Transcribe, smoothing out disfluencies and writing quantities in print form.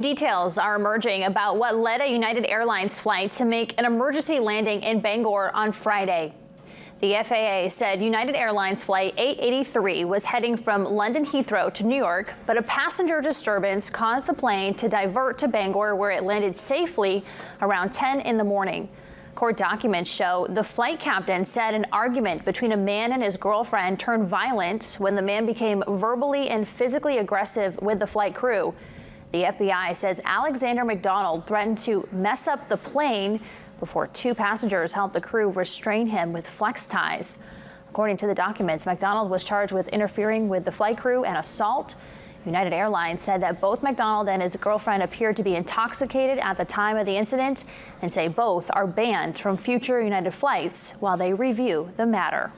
Details are emerging about what led a United Airlines flight to make an emergency landing in Bangor on Friday. The FAA said United Airlines Flight 883 was heading from London Heathrow to New York, but a passenger disturbance caused the plane to divert to Bangor, where it landed safely around 10 in the morning. Court documents show the flight captain said an argument between a man and his girlfriend turned violent when the man became verbally and physically aggressive with the flight crew. The FBI says Alexander McDonald threatened to mess up the plane before two passengers helped the crew restrain him with flex ties. According to the documents, McDonald was charged with interfering with the flight crew and assault. United Airlines said that both McDonald and his girlfriend appeared to be intoxicated at the time of the incident and say both are banned from future United flights while they review the matter.